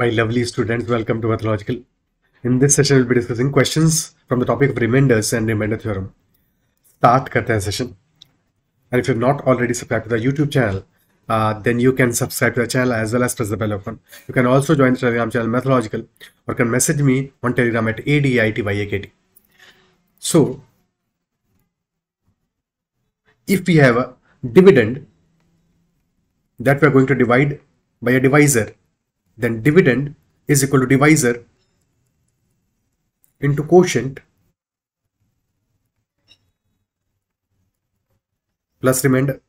My lovely students, welcome to Mathological. In this session, we'll be discussing questions from the topic of remainders and remainder theorem. Start करते हैं session. And if you've not already subscribed to the YouTube channel, then you can subscribe to the channel as well as press the bell icon. You can also join the Telegram channel Mathological or can message me on Telegram at ADITYAKT. So, if we have a dividend that we are going to divide by a divisor, then dividend is equal to divisor into quotient plus remainder.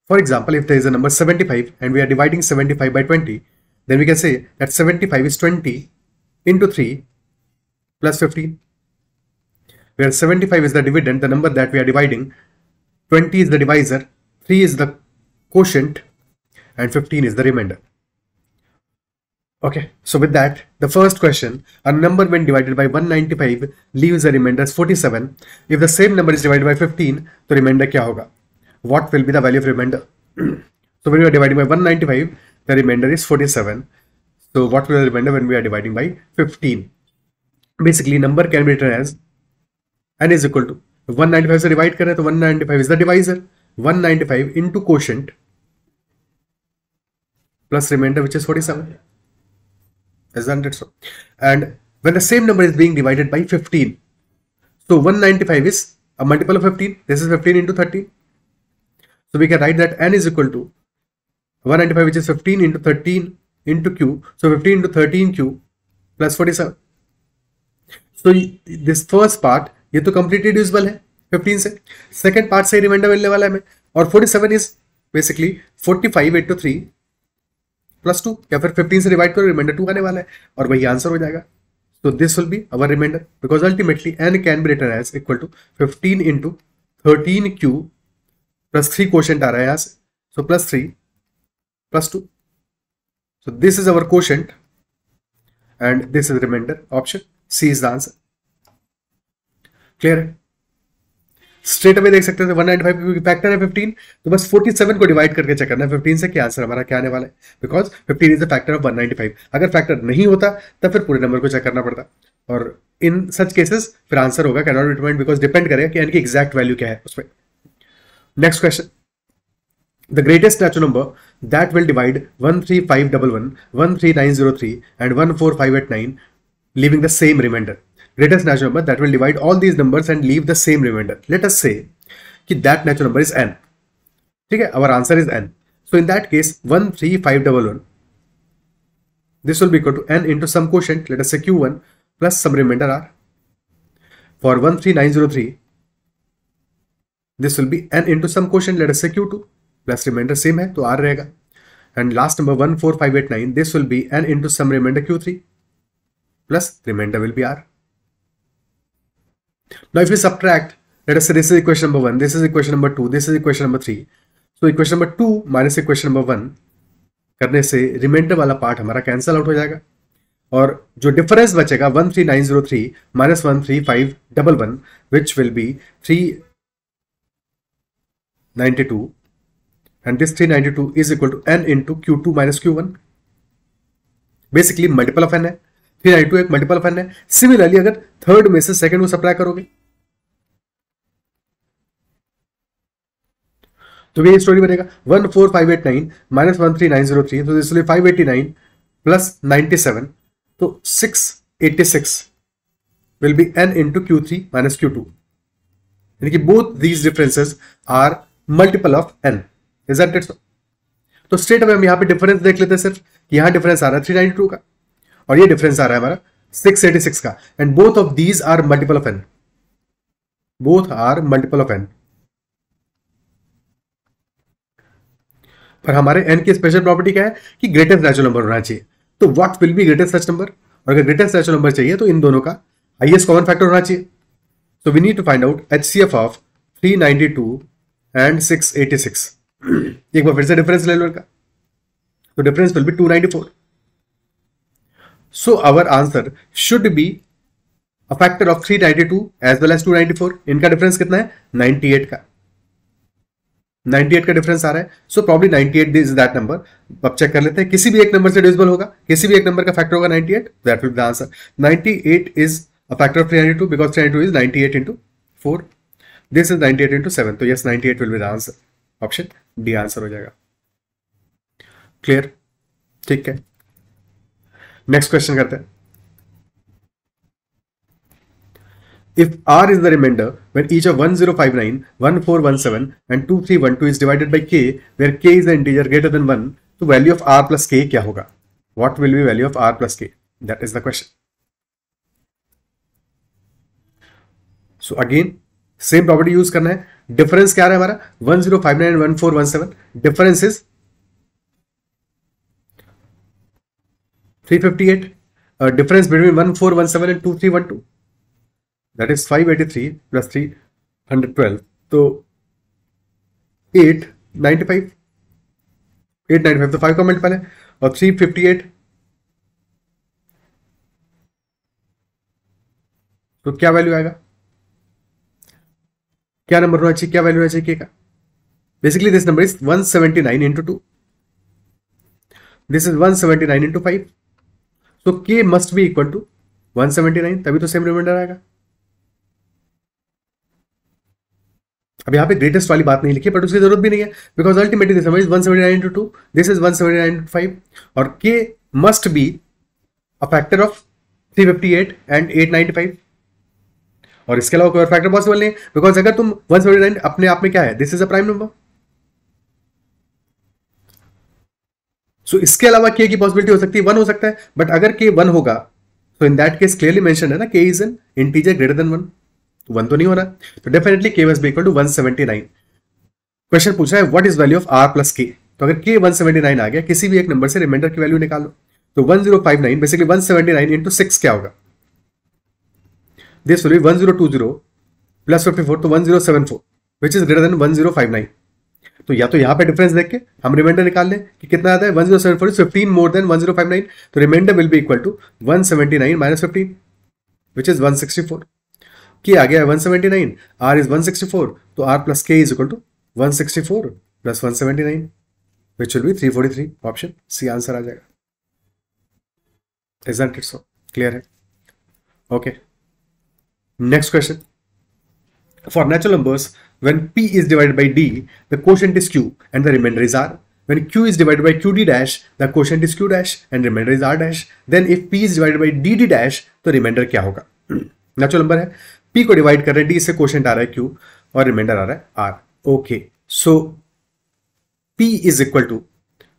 For example, if there is a number 75 and we are dividing 75 by 20, then we can say that 75 is 20 into 3 plus 15, where 75 is the dividend, the number that we are dividing, 20 is the divisor, 3 is the quotient, and 15 is the remainder. Okay, so with that, the first question, a number when divided by 195 leaves a remainder as 47. If the same number is divided by 15, तो remainder क्या होगा? What will be the value of remainder? So when we are dividing by 195, the remainder is 47. So what will be the remainder when we are dividing by 15? Basically, number can be written as n is equal to 195 से divide करें तो 195 is the divisor, 195 into quotient plus remainder which is 47. Isn't it so? And when the same number is being divided by 15, so 195 is a multiple of 15. This is 15 into 13. So we can write that n is equal to 195 which is 15 into 13 into q. So 15 into 13q plus 47. So this first part ये तो completely reducible है 15 से. Second part से reminder मिलने वाला है हमें, और 47 is basically 45 into 3 plus 2, या फिर 15 से डिवाइड करो रिमाइंडर 2 आने वाला है और वही आंसर हो जाएगा. So this will be our remainder because ultimately n can be written as equal to 15 into 13q plus 3 quotient आ रहा है यहाँ से, so plus 3 plus 2. So this is our quotient and this is the remainder. Option C is the answer. Clear है? Straight away देख सकते हैं 195 क्योंकि factor है 15, तो बस 47 को डिवाइड करके चेक करना है 15 से, क्या आंसर हमारा क्या आने वाला है, because 15 is the factor of 195. अगर फैक्टर नहीं होता तब फिर पूरे नंबर को चेक करना पड़ता, और इन सच केसेस फिर आंसर होगा can not be determined because depend करेगा कि n की एग्जैक्ट वैल्यू क्या है उस पर. Next question, the greatest natural number that will divide 13511, 13903 and 14589 leaving the same remainder. Greatest natural number that will divide all these numbers and leave the same remainder. Let us say कि that natural number is n. ठीक है, our answer is n. So in that case 13511, this will be equal to n into some quotient, let us say q1 plus some remainder r. For 13903, this will be n into some quotient, let us say q2 plus remainder same है तो r रहेगा. And last number 14589, this will be n into some remainder q3 plus remainder will be r. Now if we subtract, let us say this is equation number 1, this is equation number 2, this is equation number 3. So equation number 2 minus equation number 1 करने से reminder वाला part हमारा cancel out हो जाएगा, और जो difference बचेगा 13903 minus 13511 which will be 392, and this 392 is equal to n into q2 minus q1. Basically multiple of n है, 392 एक मल्टीपल ऑफ n है. सिमिलरली अगर थर्ड में से सेकंड को सप्लाई करोगे तो ये स्टोरी बनेगा 14589 minus 13903, तो दिस विल बी 589 plus 97, तो 686 will be n into q3 minus q2, यानी कि both these differences are multiple of n. Isn't it so? तो स्ट्रेट अवे हम यहाँ पे डिफरेंस देख लेते हैं सिर्फ कि यहाँ डिफरेंस आ रहा है 392 का और ये डिफरेंस आ रहा है हमारा 686 का, and both of these are multiple of n. Both are multiple of n. पर हमारे n की स्पेशल प्रॉपर्टी क्या है कि ग्रेटेस्ट नेचुरल नंबर होना चाहिए. तो what will be greatest such number, और अगर ग्रेटेस्ट नेचुरल नंबर चाहिए तो इन दोनों का हाईएस्ट कॉमन फैक्टर होना चाहिए. So we need to find out HCF of 392 and 686. एक बार फिर से डिफरेंस ले लो इनका, तो difference will be 294. So our answer should be a factor of 392 as well as 294. इनका डिफरेंस कितना है 98 का. 98 का डिफरेंस आ रहा है, so probably 98 is that number. अब चेक कर लेते हैं, किसी भी एक नंबर से डिविजिबल होगा, किसी भी एक नंबर का फैक्टर होगा 98, that will be the answer. 98 is a factor of 392 because 392 is 98 into 4. This is 98 into 7, तो yes 98 will be the answer. Option D answer हो जाएगा. क्लियर? ठीक है, नेक्स्ट क्वेश्चन करते हैं. If R is the remainder when each of 1059, 1417 and 2312 is divided by k, where k is the integer greater than 1, तो value of R plus k क्या होगा? What will be value of R plus k? That is the question. So again, same property use करना है. Difference क्या आ रहा है हमारा? 1059 and 1417. Difference is 358. Difference between 1417 and 2312. That is 583 plus 312. तो 895. 895 तो 5 का मल्टीपल है, और 358 तो क्या वैल्यू आएगा? क्या नंबर होना चाहिए, क्या वैल्यू होना चाहिए के का? Basically this number is 179 into 2. This is 179 into 5. So k must be equal to 179, तभी तो सेम रिमाइंडर आएगा. अब यहाँ पे ग्रेटेस्ट वाली बात नहीं लिखी, बट उसकी जरूरत भी नहीं है, because ultimately this number is 179 into 2, this is 179 into 5, और k must be a factor of 358 and 895. और इसके अलावा कोई और फैक्टर पॉसिबल नहीं है, बिकॉज अगर तुम 179 अपने आप में क्या है, this is a prime number. So इसके अलावा k की पॉसिबिलिटी हो सकती है 1 हो सकता है, बट अगर k 1 होगा तो in that case clearly mention है ना, k is an integer greater than 1. 1 तो नहीं हो रहा, तो definitely k must be equal to 179. Question पूछ रहा है what is value of r plus k. तो अगर k 179 आ गया, किसी भी एक नंबर से रिमाइंडर की वैल्यू निकालो. तो 1059 बेसिकली 179 into 6 क्या होगा? दिस विल बी 1020 प्लस 54, तो 1074 विच इज ग्रेटर देन 1059. तो या तो यहां पे डिफरेंस देख के हम रिमाइंडर निकाल लें कि कितना आता है. 1074 इज 15 मोर देन 1059, तो remainder will be equal to 179 minus 15 which is 164. k आ गया है 179, r इज 164, तो r plus k is equal to 164 plus 179 which will be 343. Option C answer आ जाएगा. Isn't it so? क्लियर है? Okay, next question. For natural numbers, when p is divided by d, the quotient is q and the remainder is r. When q is divided by qd dash, the quotient is q dash and remainder is r dash. Then if p is divided by dd dash, तो remainder क्या होगा? Natural number है, p को divide कर रहे हैं, d से quotient आ रहा है q और रिमाइंडर आ रहा है r. Okay, so p is equal to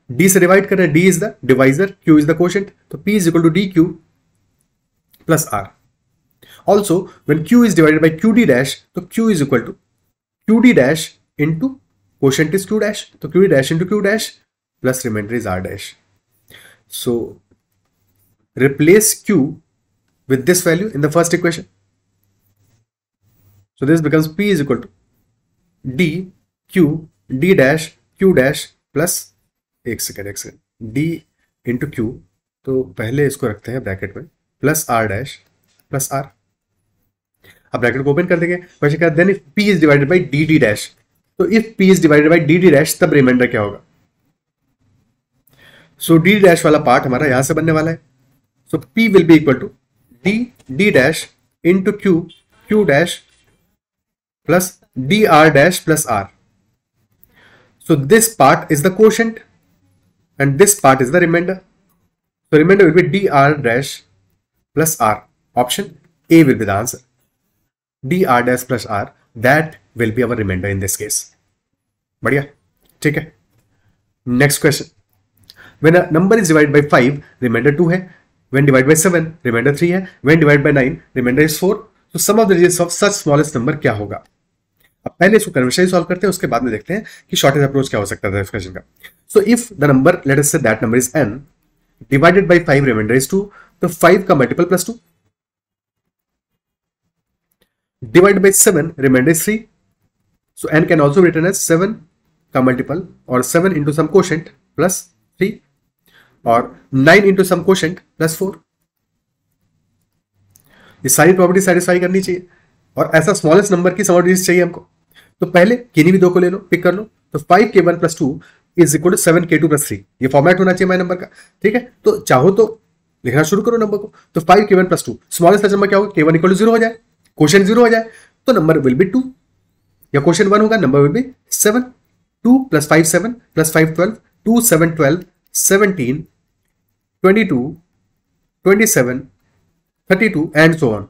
d से डिवाइड कर रहे हैं, d is the divisor, q is the quotient, तो p is equal to dq plus r. Also, when q is divided by qd dash, तो q is equal to qd dash into quotient is q dash, तो qd dash into q dash plus remainder is r dash. So replace q with this value in the first equation. So this becomes p is equal to d q d dash q dash plus एक second d into q, तो पहले इसको रखते हैं bracket में, plus r dash plus r. अब bracket को open कर देंगे, क्वेश्चन क्या, then if p is divided by dd dash, तो if p is divided by dd dash तब रिमाइंडर क्या होगा? सो dd डैश वाला पार्ट हमारा यहां से बनने वाला है, so p will be equal to d dash into q dash plus dr dash plus r. So this part is the quotient and this part is the remainder, so remainder will be dr dash plus r. Option A will be the answer. dr dash plus r, that will be our remainder in this case. बढ़िया, ठीक है. Next question. When a number is divided by 5, remainder 2 है. When divided by 7, remainder 3 है. When divided by 9, remainder is 4. So sum of the digits of such smallest number क्या होगा? अब पहले इसको कन्वर्सेशन सॉल्व करते हैं, उसके बाद में देखते हैं कि शॉर्टेज अप्रोच क्या हो सकता है इस क्वेश्चन का. So if the number, let us say that number is n, divided by 5, remainder is 2, तो 5 का multiple plus 2, divided by 7, remainder is 3. So n can also be written as 7 का multiple और 7 into some quotient plus 3 और 9 into some quotient plus 4. ये सारी property satisfy करनी चाहिए और ऐसा स्मॉलेस्ट नंबर की सम ऑफ डिजिट्स चाहिए हमको. तो पहले किन्हीं भी दो को ले लो, पिक कर लो। तो 5k1 + 2 is equal to 7k2 + 3। ये फॉर्मेट होना चाहिए माई नंबर का, ठीक है। तो चाहो तो लिखना शुरू करो नंबर को। तो 5k1 + 2 स्मॉलेस्ट नंबर क्या होगा, k1 = 0 हो जाए, क्वेश्चन 0 हो जाए, तो नंबर विल बी 2, या क्वेश्चन 1 होगा, number will B 7। 2 + 5 7 + 5 12, 2 7 12, 17 22 27 32 and so on.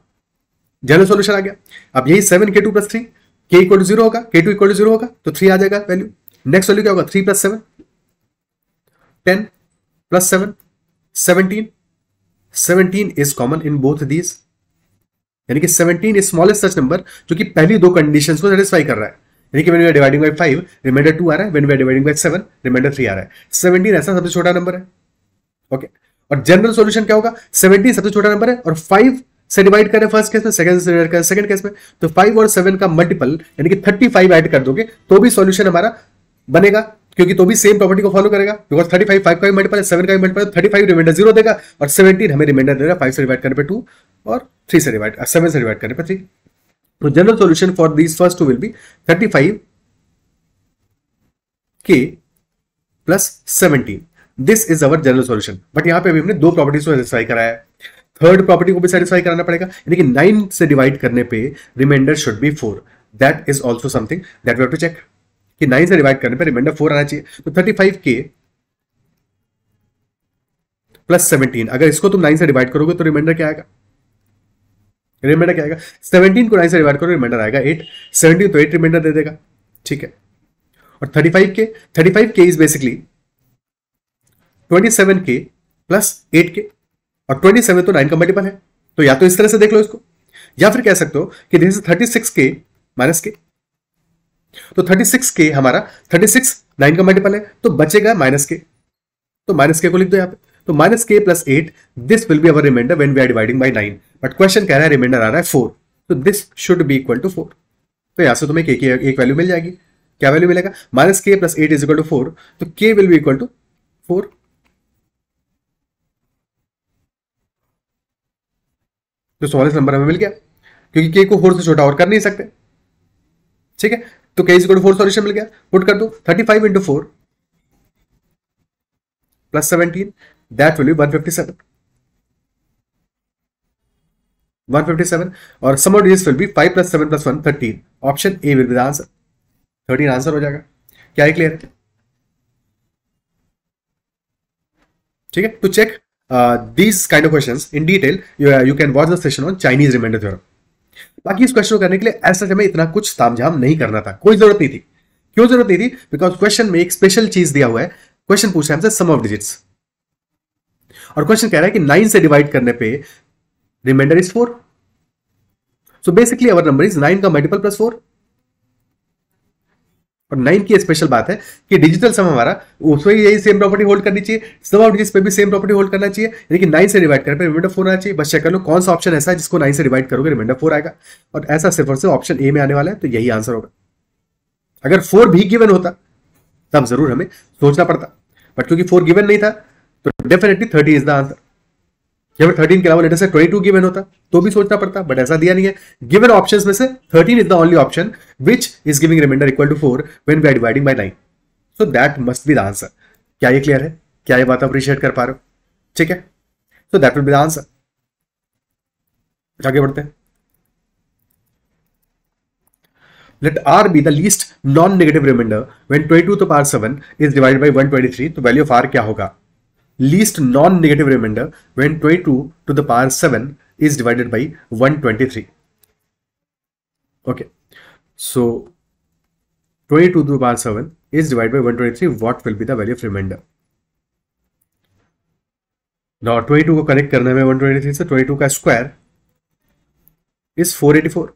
General solution आ गया। अब यही 7k2 + 3, k = 0 होगा, k2 = 0 होगा, तो 3 आ जाएगा वैल्यू। नेक्स्ट वैल्यू क्या होगा, 3 + 7 10 + 7 17, 17 is common in both these, यानी कि 17 इज स्मॉलेस्ट सच नंबर जो कि पहली दो कंडीशंस को सेटिस्फाई कर रहा है। यानी कि when we are dividing by 5 remainder 2 आ रहा है, when we are dividing by 7 remainder 3 आ रहा है। 17 ऐसा सबसे छोटा नंबर है, ओके। और जनरल सॉल्यूशन क्या होगा, 17 सबसे छोटा नंबर है और 5 से डिवाइड करें फर्स्ट केस में, सेकंड से डिवाइड करें सेकंड केस में, तो 5 और 7 का मल्टीपल यानी कि 35 ऐड कर दोगे तो भी सॉल्यूशन हमारा बनेगा, क्योंकि तो भी सेम प्रॉपर्टी को फॉलो करेगा। बिकॉज 35 5 का भी मल्टीपल है, 7 का भी मल्टीपल है, 35 रिमाइंडर 0 देगा और 17 हमें रिमाइंडर देगा 5 से डिवाइड करने पे 2 और 3 से डिवाइड 7 से डिवाइड करने पे 3। तो general solution for these first two will be 35k + 17। This is our general solution. But यहां पे अभी हमने दो प्रॉपर्टीज को सेटिस्फाई कराया है, थर्ड प्रॉपर्टी को भी सेटिस्फाई कराना पड़ेगा, यानी कि 9 से डिवाइड करने पे remainder should be 4। That is also something that we have to check कि 9 से डिवाइड करने पे रिमाइंडर 4 आना चाहिए। तो 35k + 17, अगर इसको तुम 9 से डिवाइड करोगे तो रिमाइंडर क्या आएगा, रिमाइंडर क्या आएगा, 17 को 9 से डिवाइड करो रिमाइंडर आएगा 8, 17 तो 8 रिमाइंडर दे देगा, ठीक है। और 35k is basically 27k + 8k, और 27 तो 9 का मल्टीपल है, तो या तो इस तरह से देख लो इसको, या फिर कह सकते हो कि दिस इज 36k - k। तो 36k हमारा 36 9 का मल्टीपल है, तो बचेगा -k, तो -k को लिख दो यहाँ पे। तो -k + 8, this will be our remainder when we are dividing by 9। But question कह रहा है रिमाइंडर आ रहा है 4, तो this should be equal to 4। तो यहां से तुम्हें k की एक वैल्यू मिल जाएगी। क्या वैल्यू मिलेगा, -k + 8 = 4, तो k will be equal to 4। तो स्मॉलेस्ट नंबर हमें मिल गया, क्योंकि k को 4 से छोटा और कर नहीं सकते, ठीक है। तो k = 4 सॉल्यूशन मिल गया, पुट कर दो 35 × 4 + 17, दैट विल बी 157 और sum of digits will be 5 + 7 + 1 13। Option A will be the answer, 13 answer हो जाएगा। क्या है, क्लियर है, ठीक है। To check these kind of questions in detail you can watch the session on Chinese remainder theorem. बाकी इस क्वेश्चन को करने के लिए ऐसा हमें इतना कुछ तामझाम नहीं करना था, कोई जरूरत नहीं थी। क्यों जरूरत नहीं थी, बिकॉज क्वेश्चन में एक स्पेशल चीज दिया हुआ है। क्वेश्चन पूछा है हमसे सम ऑफ डिजिट्स, और क्वेश्चन कह रहा है कि 9 से डिवाइड करने पे remainder is 4। So basically our number is 9 का मल्टीपल +4। और 9 की स्पेशल बात है कि डिजिटल सम हमारा उसमें यही सेम प्रॉपर्टी होल्ड करनी चाहिए, सम ऑफ डिजिट्स पे भी सेम प्रॉपर्टी होल्ड करना चाहिए, यानी कि 9 से डिवाइड करने पे रिमाइंडर 4 आना चाहिए। बस चेक कर लो कौन सा ऑप्शन ऐसा है जिसको 9 से डिवाइड करोगे रिमाइंडर 4 आएगा, और ऐसा सिर्फ और सिर्फ ऑप्शन ए में आने वाला है, तो यही आंसर होगा। अगर 4 भी गिवन होता तब जरूर हमें सोचना पड़ता, बट क्योंकि 4 गिवन नहीं था तो डेफिनेटली 30 इज द आंसर। या फिर 13 के अलावा लेटर से 22 गिवन होता तो भी सोचना पड़ता, बट ऐसा दिया नहीं है। गिवन ऑप्शंस में से 13 is the only option which is giving remainder equal to 4 when we are dividing by 9। So that must be the answer. क्या ये क्लियर है, क्या ये बात अप्रिशिएट कर पा रहे हो, ठीक है। So that will be the answer. आगे बढ़ते हैं। Let R be the least non-negative remainder when 22 to the power 7 is divided by 123. तो वैल्यू ऑफ R क्या होगा, least non-negative remainder when 22 to the power 7 is divided by 123. Okay, so 22 to the power 7 is divided by 123. What will be the value of remainder? Now 22 को connect करने में 123 से 22 का square is 484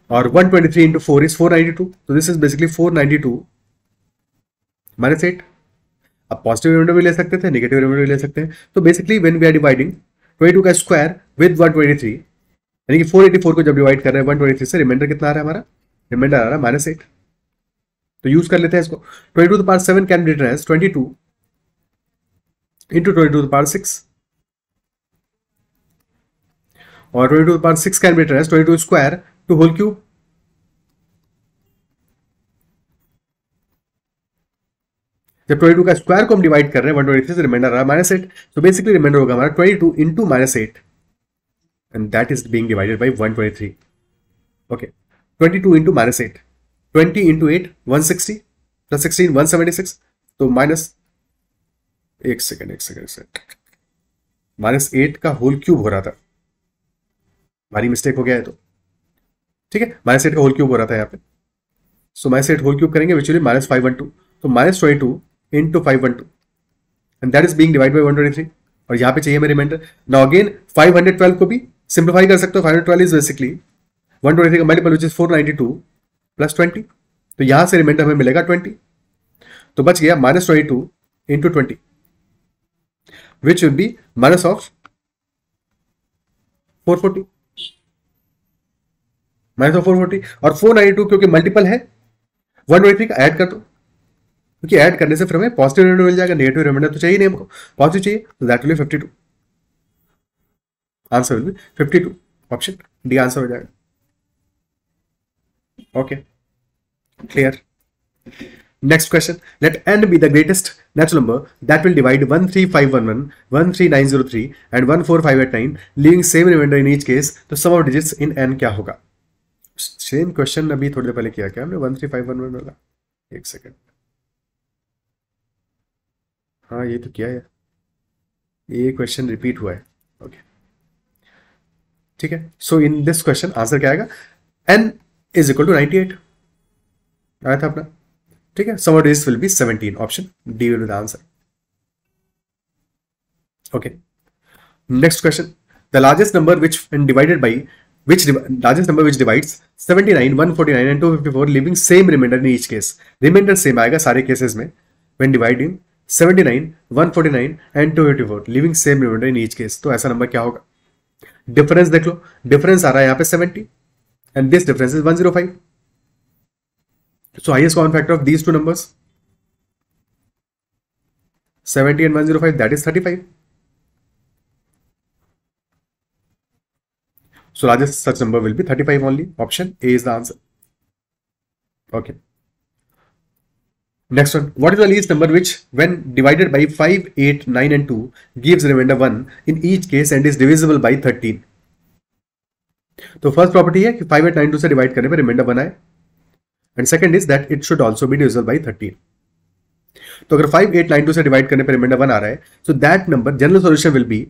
और 123 into 4 is 492. तो this is basically 492 -8। अब positive reminder भी ले सकते थे, नेगेटिव रिमाइंडर भी ले सकते हैं। तो basically when we are dividing 22 का स्क्वायर विद 123, यानी कि 484 को जब डिवाइड कर रहे हैं 123 से, रिमाइंडर कितना आ रहा है हमारा, रिमाइंडर आ रहा है -8। तो यूज कर लेते हैं इसको। 22 to the power 7 can be written as 22 into 22 to the power 6, और 22 to the power 6 can be written as 22 square to whole cube, जब 22 का स्क्वायर को हम डिवाइड कर रहे हैं 123 से, रिमाइंडर आ रहा है -8, तो बेसिकली रिमाइंडर होगा हमारा 22 into -8 and that is being divided by 123. Okay, 22 into -8, 20 into 8 160 plus 16 176, तो माइनस एक सेकेंड -8 का होल क्यूब हो रहा था, हमारी मिस्टेक हो गया है तो ठीक है, -8 का होल क्यूब हो रहा था यहाँ पे. सो -8 होल क्यूब करेंगे विच विल बी -512, तो -22 into 512 and that is being divide by 123. और यहाँ पे चाहिए हमें रिमाइंडर. नाउ अगेन 512 को भी सिंप्लीफाई कर सकते हो. 512 इज बेसिकली 123 का मल्टीपल विच इज 492 प्लस 20, तो यहां से रिमाइंडर हमें मिलेगा 20, तो बच गया -22 into 20 which will B minus of 440, और 492 क्योंकि मल्टीपल है 123 का ऐड कर दो, क्योंकि ऐड करने से फिर हमें पॉजिटिव रिमाइंडर मिल जाएगा, नेगेटिव रिमाइंडर तो चाहिए नहीं हमको, पॉजिटिव चाहिए, तो that will B 52. Answer will B 52. Option D answer हो जाएगा. Okay, clear. Next question. Let n be the greatest natural number that will divide 13511, 13903 and 14589, leaving same remainder in each case. तो sum of digits in n क्या होगा? Same question अभी थोड़ी देर पहले किया क्या हमने 13511 वाला. एक सेकेंड, हाँ ये तो किया है, ये क्वेश्चन रिपीट हुआ है. ओके ठीक है. सो इन दिस क्वेश्चन आंसर क्या आएगा? n इज इक्वल टू 98 आया था अपना. ठीक है, sum of digits will be 17. Option D will be the answer. Okay, next question. The largest number which when divided by largest number which divides 79, 149 and 254, leaving same remainder in each case. Reminder same आएगा सारे cases में when dividing 79, 149 and 254, leaving same remainder in each case. तो ऐसा number क्या होगा? Difference देख लो, difference आ रहा है यहाँ पे 70 and this difference is 105. So highest common factor of these two numbers 70 and 105, that is 35. So largest such number will be 35 only. Option A is the answer. Okay. Next one. What is the least number which when divided by 5, 8, 9 and 2 gives remainder 1 in each case and is divisible by 13? तो first property है कि 5, 8, 9, 2 से divide करने पर reminder 1 आए, and second is that it should also be divisible by 13. तो अगर 5, 8, 9, 2 से डिवाइड करने पर रिमाइंडर 1 आ रहा है, so that number general solution will be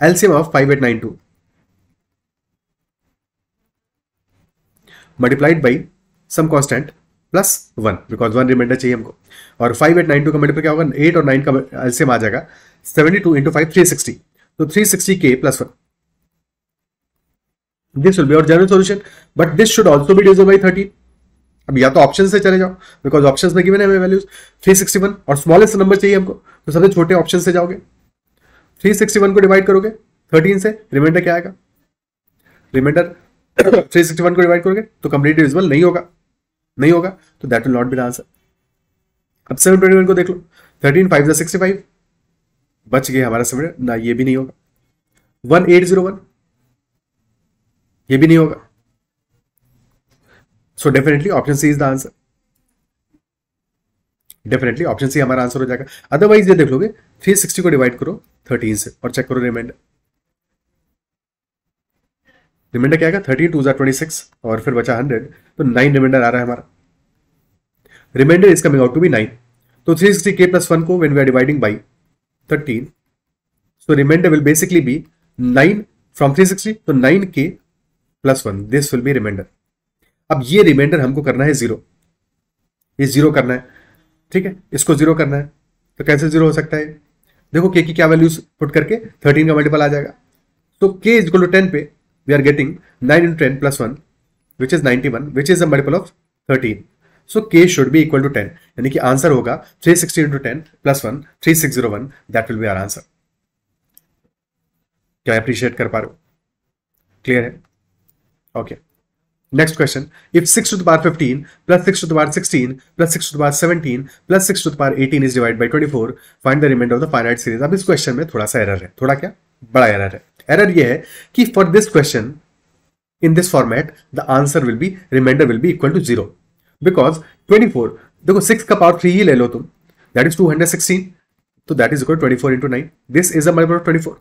LCM of 5, 8, 9, 2 multiplied by some constant plus 1, because 1 remainder चाहिए हमको. और 5, 8, 9, 2 का मल्टीपल क्या होगा? 8 और 9 का एलसीएम आ जाएगा 72 इंटू 5 360, तो 360k plus 1 this will be our general solution. But this should also be divisible by 13. अब या तो ऑप्शन से चले जाओ, बिकॉज ऑप्शंस में गिवन है हमें वैल्यूज 361 और स्मॉलेस्ट नंबर चाहिए हमको, तो सबसे छोटे ऑप्शन से जाओगे, 361 को डिवाइड करोगे 13 से, रिमाइंडर क्या आएगा? रिमाइंडर 361 को डिवाइड करोगे तो कंप्लीट डिविजिबल नहीं होगा, तो that will not be the answer. अब 721 को देख लो, 13 5 जा 65, बच गए हमारा 7 ना, ये भी नहीं होगा. 1801 ये भी नहीं होगा. So definitely option C is the answer. Definitely option C हमारा आंसर हो जाएगा. अदरवाइज ये देख लोगे 360 को डिवाइड करो 13 से और चेक करो रिमाइंडर. रिमाइंडर क्या आएगा? 13 2 जा 26 और फिर बचा 100, तो 9 रिमाइंडर आ रहा है हमारा. Remainder is coming out to be 9. तो 360k प्लस 1 को when we are dividing by 13, so remainder will basically be 9 from 360, तो 9k plus 1, this will be remainder. अब ये रिमाइंडर हमको करना है 0, ये 0 करना है. ठीक है, इसको 0 करना है, तो कैसे 0 हो सकता है? देखो k की क्या वैल्यूज पुट करके 13 का मल्टीपल आ जाएगा. तो k इज इक्वल टू 10 पे we are getting 9 into 10 plus 1 which is 91 which is a multiple of 13. So k should be equal to 10, यानी कि आंसर होगा 360 into 10 plus 1 3601. that will be our answer. क्या appreciate कर पा रहे हो? Clear है? Okay. Next question. If 6 to the power 15 plus 6 to the power 16 plus 6 to the power 17 plus 6 to the power 18 is divided by 24, find the remainder of the finite series. अब इस question में थोड़ा सा error है, थोड़ा क्या बड़ा error है. एरर ये है कि for this question in this format the answer will be, remainder will be equal to 0, because 24, देखो 6 का पावर 3 ही ले लो तुम, दैट इज 216, तो that is equal 24 into 9. This is a multiple of 24.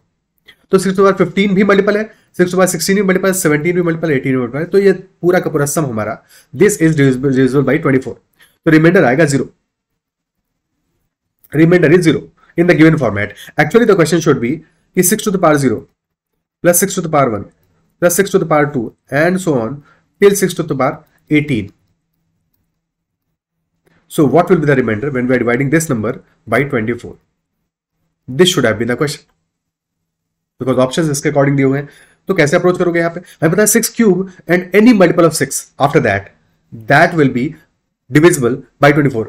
तो 6 to the power 15 भी multiple है, 6 to the power 16 भी multiple है, 17 भी मल्टीपल है, 18 भी मल्टीपल है. तो ये पूरा का पूरा सम हमारा दिस इज डिविजिबल बाय 24. तो रिमाइंडर आएगा 0. Remainder is 0 in the given format. Actually the question should be 6 to the power 0 plus 6 to the power 1 plus 6 to the power 2 and so on till 6 to the power 18. So what will be the remainder when we are dividing this number by 24? This should have been the question. Because options इसके according दिए हुए हैं. तो कैसे approach करोगे यहाँ पे? हमें पता है 6 cube and any multiple of 6 after that will be divisible by 24.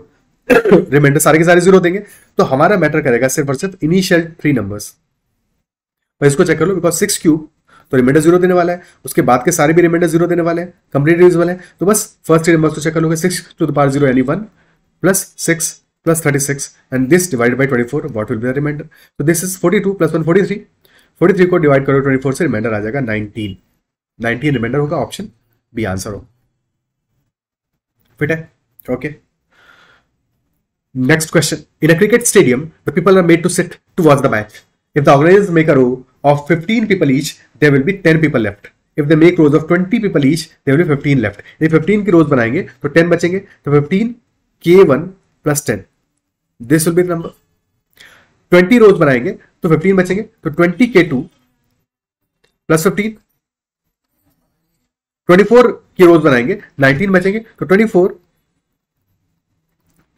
Remainder सारे के सारे 0 देंगे. तो हमारा मैटर करेगा सिर्फ और सिर्फ इनिशियल 3 नंबर्स. तो इसको चेक कर लो. बिकॉज 6 क्यूब तो रिमाइंडर 0 देने वाला है, उसके बाद के सारे भी रिमाइंडर 0 देने वाले हैं, कंप्लीट डिविजिबल है. तो बस फर्स्ट 3 नंबर्स को चेक कर लोगे. 6 to the power 0 यानी 1 plus 6 plus 36 and this divided by 24. What will be the remainder? So this is 42 plus 1 43. 43 को डिवाइड करो 24 से, रिमाइंडर आ जाएगा 19. 19 रिमाइंडर होगा. ऑप्शन बी आंसर हो. फिट है? Okay. Next question. In a cricket stadium the people are made to sit to watch the match. If the organisers make a row of 15 people each, there will be 10 people left. If they make rows of 20 people each, there will be 15 left. यदि 15 की रोज बनाएंगे तो 10 बचेंगे. तो 15 K1 plus 10. This will be the number. 20 रोज बनाएंगे तो 15 बचेंगे. तो 20 K2 plus 15. 24 की रोज बनाएंगे 19 बचेंगे. तो 24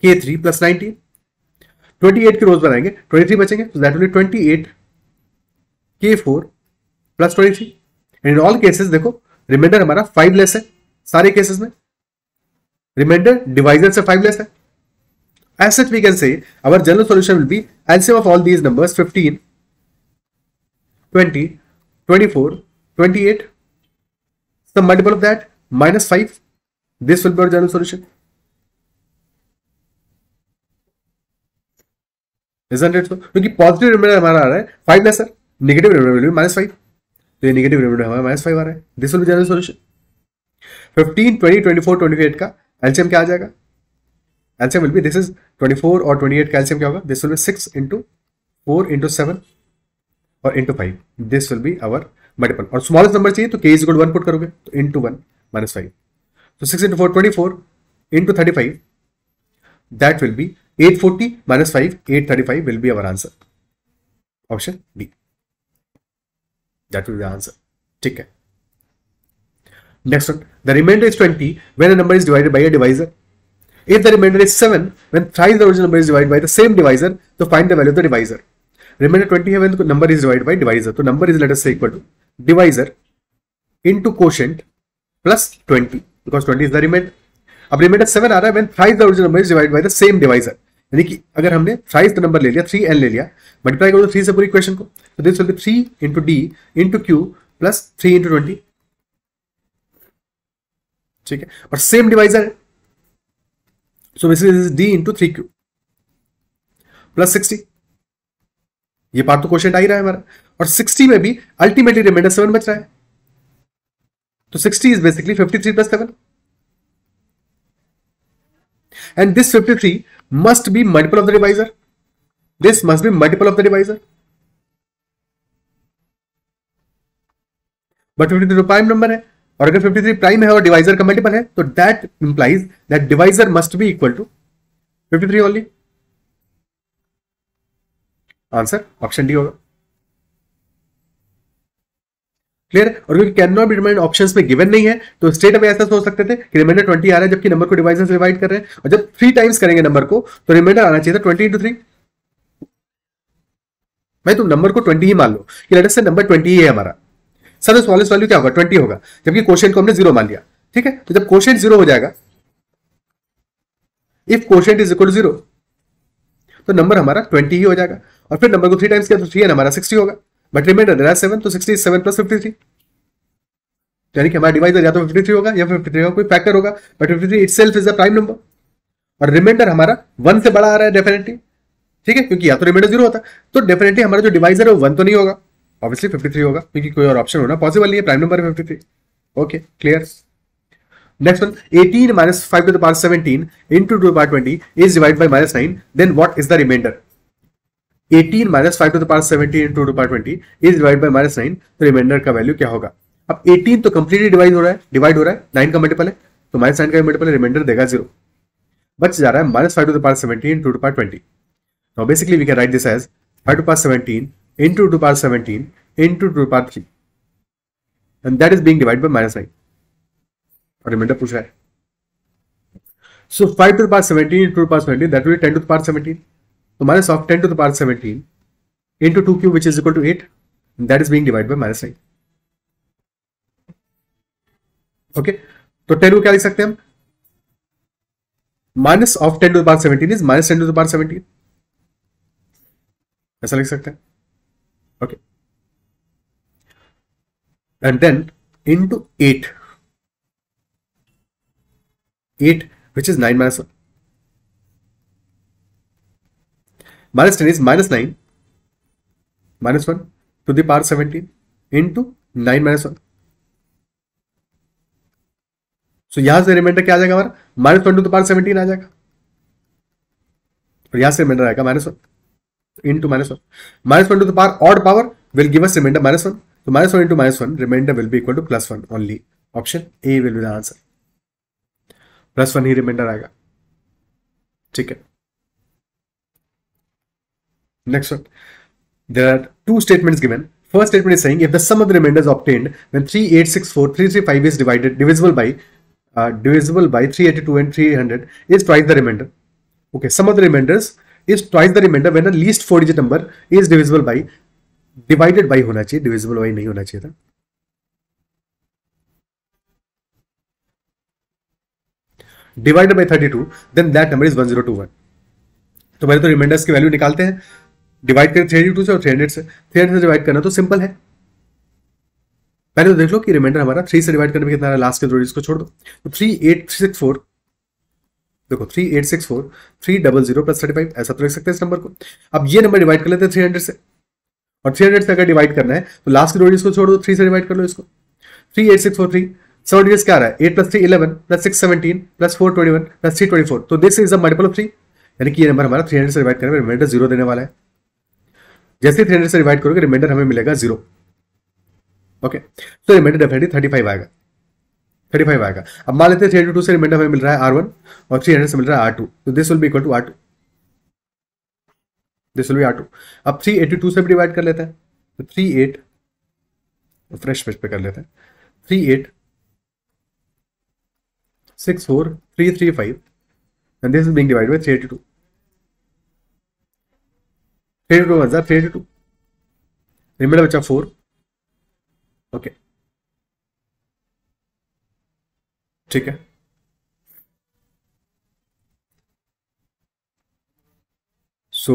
K3 plus 19. 28 की रोज बनाएंगे 23 बचेंगे. तो that will be 28 K4 plus 23. And in all cases देखो रिमाइंडर हमारा 5 लेस है. सारे केसेस में रिमाइंडर डिवाइजर से 5 लेस है. As such we can say our general solution will be LCM of all these numbers 15, 20, 24, 28. Some multiple of that minus 5. This will be our general solution. Isn't it so? क्योंकि positive remainder हमारा आ रहा है 5 less है, negative remainder will be minus 5. तो ये negative remainder हमारा minus 5 आ रहा है. This will be general solution. 15, 20, 24, 28 का LCM क्या आ जाएगा? LCM will be, this is 24 और 28 का LCM क्या होगा? This will be 6 into 4 into 7 और into 5. This will be our multiple. और smallest number चाहिए तो k is equal to 1 put करोगे तो into 1 minus 5. So 6 into 4 24 into 35. That will be 840 minus 5. 835 will be our answer. Option D. That will be the answer. ठीक है. Next one. The remainder is 20 when a number is divided by a divisor. If the remainder is 7 when thrice the original number is divided by the same divisor, so find the value of the divisor. Remainder 20 है when the number is divided by divisor. तो number is let us say equal to divisor into quotient plus 20 because 20 is the remainder. अब remainder 7 आ रहा है when thrice the original number is divided by the same divisor. यानी कि अगर हमने thrice the number ले लिया 3n ले लिया, मल्टीप्लाई करो 3 से पूरी इक्वेशन को, तो this will be 3 into d into q plus 3 into 20. ठीक है. और सेम डिवाइजर है. So basically this is d into 3q plus 60. ये पार्ट तो क्वोशिएंट आ ही रहा है हमारा. और 60 में भी अल्टीमेटली रिमाइंडर 7 बच रहा है. तो 60 is basically 53 plus 7. And this 53 must be multiple of the divisor. This must be multiple of the divisor. But 53 तो प्राइम नंबर है. और अगर 53 प्राइम है और डिवाइजर का मल्टीपल है तो that implies that divisor must be equal to 53 only. Answer option D होगा. क्लियर. और क्योंकि can not be determined options में गिवन नहीं है तो स्टेट अवे ऐसा सोच सकते थे कि रिमाइंडर 20 आ रहा है जबकि नंबर को डिवाइजर से डिवाइड कर रहे हैं, और जब 3 टाइम्स करेंगे नंबर को तो रिमाइंडर आना चाहिए था 20 into 3. भाई तुम नंबर को 20 ही मान लो कि लेट अस से नंबर 20 ही है हमारा. सबसे स्मॉलेस्ट वैल्यू क्या होगा? 20 होगा, जबकि क्वोशिएंट को हमने 0 मान लिया. ठीक है. तो जब क्वोशिएंट 0 हो जाएगा, if quotient is equal to 0 तो नंबर हमारा 20 ही हो जाएगा. और फिर नंबर को 3 टाइम्स किया तो 3 हमारा 60 होगा. बट रिमाइंडर देयर आर 7 तो 60 7 प्लस 53. यानी कि हमारा डिवाइजर या तो 53 होगा या 53 का कोई फैक्टर होगा. But 53 itself is the prime number. और रिमाइंडर हमारा 1 से बड़ा आ रहा है डेफिनेटली. ठीक है. क्योंकि या तो रिमाइंडर 0 होता तो डेफिनेटली हमारा जो डिवाइजर है वो 1 तो नहीं होगा, ऑब्वियसली 53 होगा, क्योंकि कोई और ऑप्शन होना पॉसिबल नहीं है. प्राइम नंबर है 53. Okay clear. Next one, 18 minus 5 to the power 17 into 2 to the power 20 is divided by minus 9. Then what is the remainder? 18 minus 5 to the power 17 into 2 to the power 20 is divided by minus 9. तो reminder का value क्या होगा? अब 18 तो completely divide हो रहा है, 9 का मल्टीपल है, तो माइनस 9 का मल्टीपल रिमाइंडर देगा 0. बच जा रहा है minus 5 to the power 17 into 2 to the power 20. Now basically we can write this as 5 to the power 17 into 2 to the power 17 into 2 to the power 3. And that is being divided by minus 9. और reminder पूछ रहा है. So 5 to the power 17 into 2 to the power 17, that will be 10 to the power 17. So minus of 10 to the power 17 into 2 cube, which is equal to 8. And that is being divided by minus 9. Okay. तो 10 को क्या लिख सकते हैं हम? Minus of 10 to the power 17 is minus 10 to the power 17. ऐसा लिख सकते हैं. Okay. And then into 8. 8, which is 9 minus 1. Minus 10 is minus 9 minus 1 to the power 17 into 9 minus 1. So यहां से रिमाइंडर क्या आ जाएगा हमारा? minus 1 to the power 17 आ जाएगा, और यहां से रिमाइंडर आएगा minus 1 into minus 1. Minus 1 to the power odd power will give us remainder minus 1. So minus 1 into minus 1, remainder will be equal to plus 1 only. Option A will be the answer. Plus 1 ही remainder आएगा. ठीक है. Next one. There are two statements given. First statement is saying if the sum of the remainders obtained when 3864, 335 is divisible by 382 and 300 is twice the remainder. Okay, sum of the remainders is twice the remainder when the least 4-digit number is divisible by, divided by होना चाहिए, divisible by नहीं होना चाहिए था. Divided by 32, then that number is 1021. तो पहले तो reminders की वैल्यू निकालते हैं, डिवाइड करें 382 से और 300 से. 300 से डिवाइड करना तो सिंपल है. पहले तो देख लो कि रिमाइंडर हमारा 3 से डिवाइड करने में कितना है, लास्ट के दो डिजिट को छोड़ दो. तो 3864, देखो 3864 300 प्लस 35, ऐसा तो लिख सकते हैं इस नंबर को. अब ये नंबर डिवाइड कर लेते हैं 300 से, और 300 से अगर डिवाइड करना है तो लास्ट के दो डिजिट को छोड़ दो, 3 से डिवाइड कर लो इसको. 38643 7 डिजिट्स क्या आ रहा है? 8 प्लस 3 11 प्लस 6 17 प्लस 4 21 प्लस 3 24. तो this is a multiple of 3, यानी कि ये नंबर हमारा 300 से डिवाइड करने में रिमाइंडर 0 देने वाला है. जैसे 300 से डिवाइड करोगे रिमाइंडर हमें मिलेगा 0. ओके, तो रिमाइंडर डेफिनेटली 35 आएगा. 35 आएगा. अब मान लेते हैं 382 से रिमाइंडर हमें मिल रहा है R1 और 300 से मिल रहा है R2, तो this will be equal to R2. This will be R2. अब 382 से भी डिवाइड कर लेते हैं, तो 38 फ्रेश पेज पे कर लेते हैं. 38 64 335 and this is being divided by 382. 382 was that 382. Reminder बचा 4. ओके, ठीक है. सो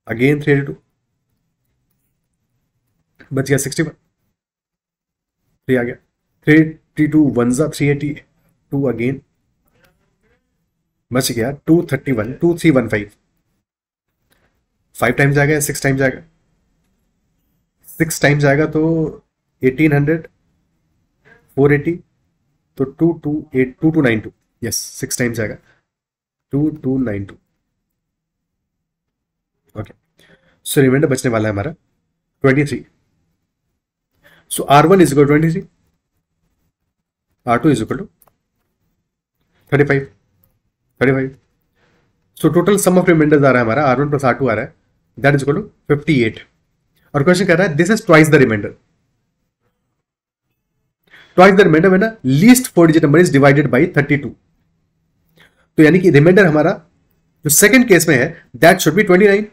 अगेन 382 बच गया 61. 3 आ गया. 382 1 जा 382 अगेन बच गया 231 2315. 5 टाइम्स जाएगा, 6 टाइम्स जाएगा. 6 टाइम्स जाएगा तो 1800 480, तो 2292. यस, 6 टाइम्स जाएगा 2292. ओके, सो रिमाइंडर बचने वाला है हमारा 23. So R1 is equal to 23, R2 is equal to 35. So total sum of remainders आ रहा है हमारा R1 प्लस R2 आ रहा है, दैट इज इक्वल टू 58. और क्वेश्चन कह रहा है this is twice the remainder. Twice the reminder when least 4-digit number is divided by 32. तो यानी कि रिमाइंडर हमारा जो सेकंड केस में है दैट शुड बी 29.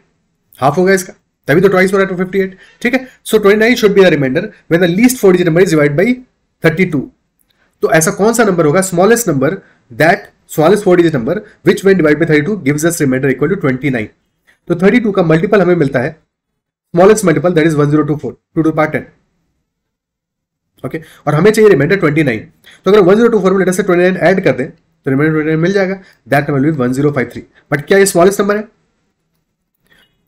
हाफ होगा इसका, तभी तो ट्वाइस हो रहा है 258. ठीक है. So 29 should be the reminder when the least 4-digit number is divided by 32. तो ऐसा कौन सा नंबर होगा, smallest number, that smallest 4-digit number which when divided by 32 gives us reminder equal to 29. तो 32 का मल्टीपल हमें मिलता है, smallest multiple, that is 1024 2 to the power 10. Okay, और हमें चाहिए रिमाइंडर 29. तो अगर 1024 में लेटर से 29 ऐड कर दें तो रिमाइंडर 29 मिल जाएगा, that number will B 1053. But क्या ये स्मॉलेस्ट नंबर है?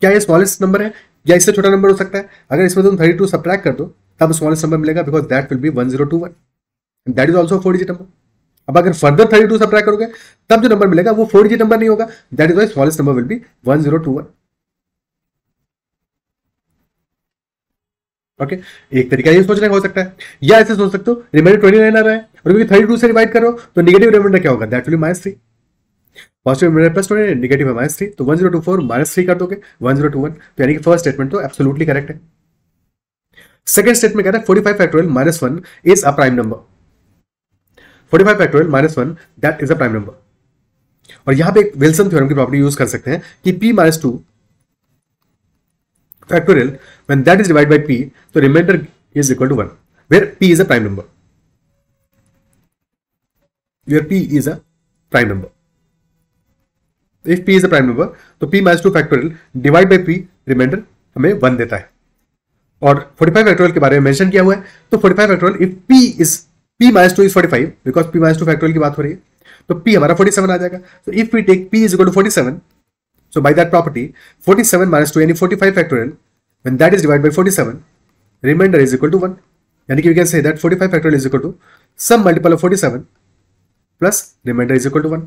क्या ये स्मॉलेस्ट नंबर है या इससे छोटा नंबर हो सकता है? अगर इसमें तुम 32 सब्ट्रैक्ट कर दो तब स्मॉलेस्ट नंबर मिलेगा, because that will be 1021. That is also 4 digit number. अब अगर फर्दर 32 सब्ट्रैक्ट करोगे तब जो नंबर मिलेगा वो 4 डिजिट नंबर नहीं होगा, that is why smallest number will be 1021। Okay, एक तरीका ये सोचने का हो सकता है, या ऐसे सोच सकते हो रिमाइंडर 29 आ रहा है और क्योंकि 32 से डिवाइड करो तो नेगेटिव रिमाइंडर क्या होगा, that will be -3, positive reminder plus 29, negative है -3, तो 1024 -3 कर दोगे 1021, तो यानी कि फर्स्ट स्टेटमेंट तो एब्सोल्युटली करेक्ट है। सेकंड स्टेटमेंट कहता है 45 factorial -1 is a prime number, 45 factorial -1 that is a prime number. और यहां पे एक विल्सन थ्योरम की प्रॉपर्टी यूज कर सकते हैं कि p-2 factorial when that is divided by p, so remainder is equal to 1 where p is a prime number, where p is a prime number. If p is a prime number तो p-2 factorial divide by p remainder हमें 1 देता है। और 45 factorial के बारे में mention किया हुआ है, तो 45 factorial if p-2 is 45 because p-2 factorial की बात हो रही है, तो p हमारा 47 आ जाएगा। तो if we take p is equal to 47, so by that property 47 minus 2 यानी 45 factorial when that is divided by 47 remainder is equal to 1, यानी कि we can say that 45 factorial is equal to some multiple of 47 plus remainder is equal to 1,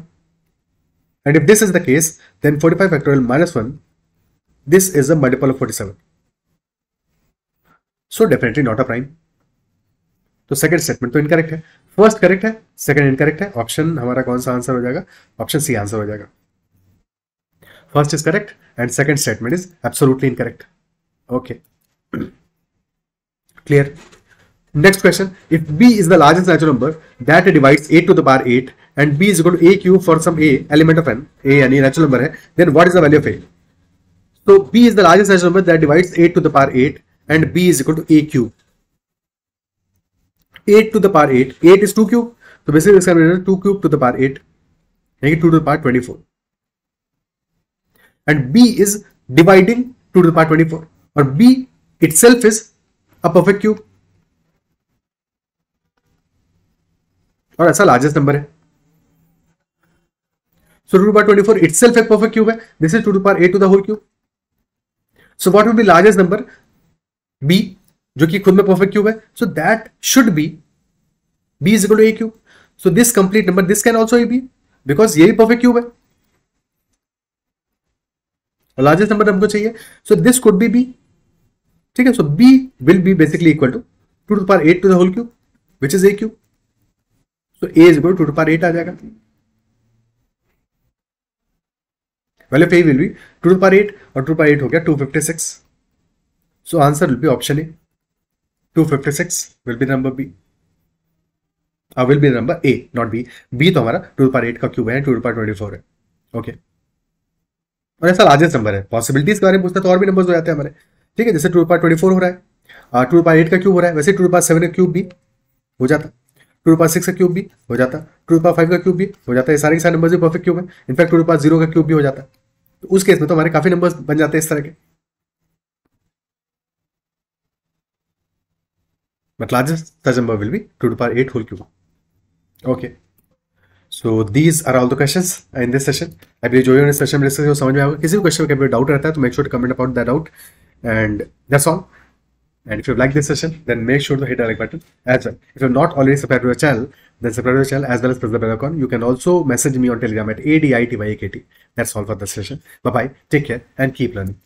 and if this is the case then 45 factorial minus 1 this is a multiple of 47, so definitely not a prime। तो second statement तो incorrect है, first correct है, second incorrect है, option हमारा कौन सा answer हो जाएगा, ऑप्शन सी आंसर हो जाएगा। First is correct and second statement is absolutely incorrect. Okay. Clear. Next question. If b is the largest natural number that divides 8 to the power 8 and b is equal to a cube for some a element of n, a यानी natural number है, then what is the value of a? So b is the largest natural number that divides 8 to the power 8 and b is equal to a cube. 8 to the power 8, 8 is 2 cube, so basically इसका मतलब 2 cube to the power 8 यानी 2 to the power 24. And b is dividing 2 to the power 24 और b itself is a perfect cube और ऐसा largest number है, so 2 to the power 24 itself एक perfect cube है, this is 2 to the power 8 to the whole cube, so what will be largest number, b जो कि खुद में perfect cube है, so that should be b is equal to a cube, so this complete number this can also be because ये भी perfect cube है और largest number हमको चाहिए, so this could be B, ठीक है, so B will be basically equal to 2 to the power 8 to the whole cube which is a cube, so a is equal to 2 to the power 8 आ जाएगा, value of a will be 2 to the power 8 और 2 to the power 8 हो गया 256, so answer will be option A, 256 will be the number B, will be the number A not B, B तो हमारा 2 to the power 8 का cube है, 2 to the power 24 है, okay. और ऐसा लार्जेस्ट नंबर है, पॉसिबिलिटीज के बारे में पूछता है तो और भी नंबर्स हो जाते हैं हमारे, ठीक है, जैसे 2 to the power 24 हो रहा है, 2 to the power 8 का क्यूब हो रहा है, वैसे 2 to the power 7 का क्यूब भी हो जाता, 2 to the power 6 का क्यूब भी हो जाता, 2 to the power 5 का क्यूब भी हो जाता है, सारे के सारे नंबर्स भी परफेक्ट क्यूब है, इनफैक्ट 2 to the power 0 का क्यूब भी हो जाता है, तो उस केस में तो हमारे काफी नंबर्स बन जाते हैं इस तरह के, but largest number will B 2 to the power 8 whole cube, okay. So these are all the questions in this session. I believe जो इस सेशन में डिस्कस हो समझ में आएगा, किसी भी क्वेश्चन में कभी डाउट रहता है तो make sure to comment about that doubt, and that's all. And if you like this session, then make sure to hit the like button as well. If you're not already subscribed to the channel, then subscribe to the channel as well as press the bell icon. You can also message me on Telegram at ADITYAKT. That's all for this session. Bye bye. Take care and keep learning.